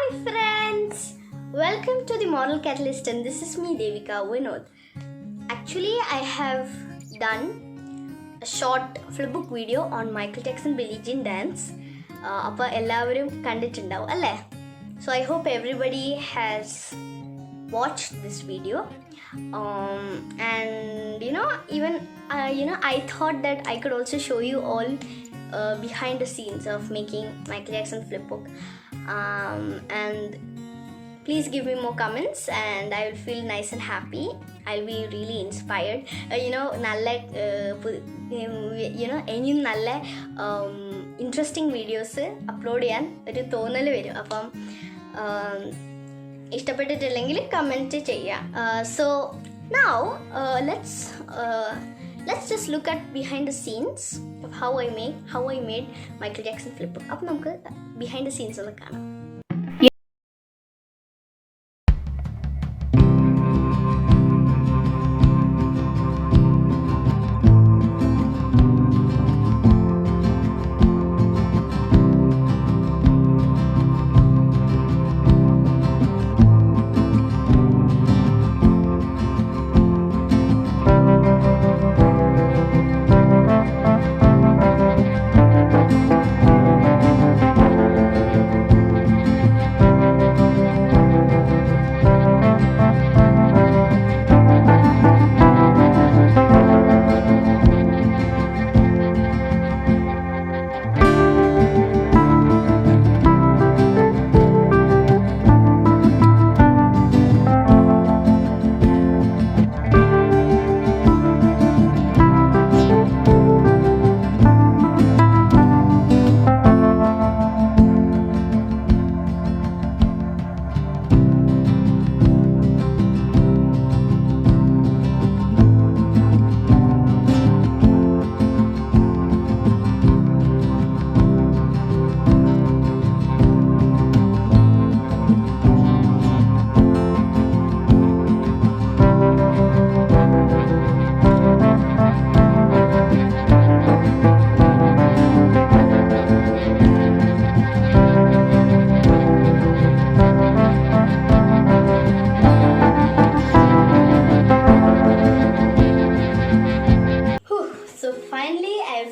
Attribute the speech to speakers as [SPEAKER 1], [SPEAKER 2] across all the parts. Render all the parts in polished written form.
[SPEAKER 1] Hi friends! Welcome to the Model Catalyst and this is me Devika Vinod. Actually, I have done a short flipbook video on Michael Jackson Billiejeanflipbook. അപ്പോൾ എല്ലാവരും കണ്ടിട്ടുണ്ടാവും അല്ലേ? So I hope everybody has watched this video. And I thought that I could also show you all behind the scenes of making Michael Jackson flipbook. And please give me more comments and I will feel nice and happy. I'll be really inspired. ഇനിയും നല്ല interesting videos upload ചെയ്യാൻ ഒരു തോന്നൽ വരും. അപ്പം ഇഷ്ടപ്പെട്ടിട്ടില്ലെങ്കിൽ comment ചെയ്യാം. So now let's just look at behind the scenes of how I made Michael Jackson flipbook. അപ്പോൾ നമുക്ക് behind the scenes ഒന്ന് കാണാം.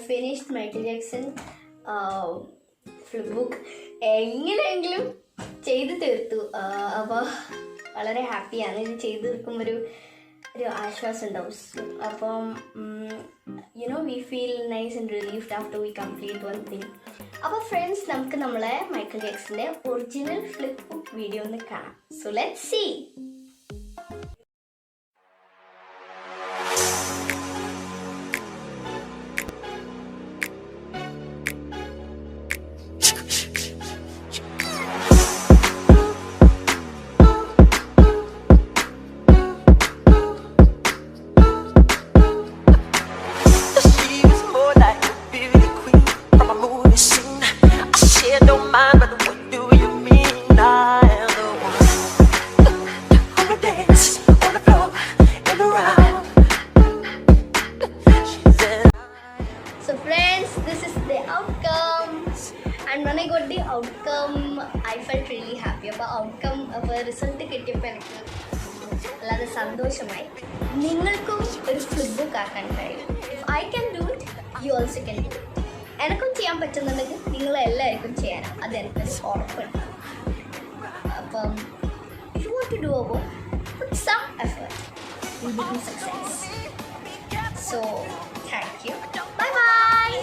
[SPEAKER 1] Finished Michael Jackson flipbook. എങ്ങനെയെങ്കിലും ചെയ്ത് തീർത്തു. അപ്പോൾ വളരെ ഹാപ്പിയാണ്. ഇത് ചെയ്ത് തീർക്കുമ്പോൾ ഒരു ആശ്വാസം ഉണ്ടാവും. അപ്പം we feel nice and relieved after we complete one thing. അപ്പോൾ ഫ്രണ്ട്സ്, നമുക്ക് നമ്മളെ മൈക്കിൾ ജാക്സന്റെ ഒറിജിനൽ ഫ്ലിപ്ബുക്ക് വീഡിയോ ഒന്ന് കാണാം. So let's see. So friends, this is the outcome, and when I got the outcome I felt really happy. അപ്പോൾ outcome result കിട്ടിയപ്പോൾ എനിക്ക് വളരെ സന്തോഷമായി. നിങ്ങൾക്കും ഒരു ഫ്ലിപ്ബുക്ക് ആക്കാൻ കഴിയും. If I can do it, you also can do it. എനിക്കും ചെയ്യാൻ പറ്റുന്നുണ്ടെങ്കിൽ നിങ്ങളെല്ലാവർക്കും ചെയ്യാനാണ്. അതെനിക്കൊരു ഉറപ്പുണ്ട്. അപ്പം if you want to do a work, put some effort, you will become success. So thank you. Bye bye.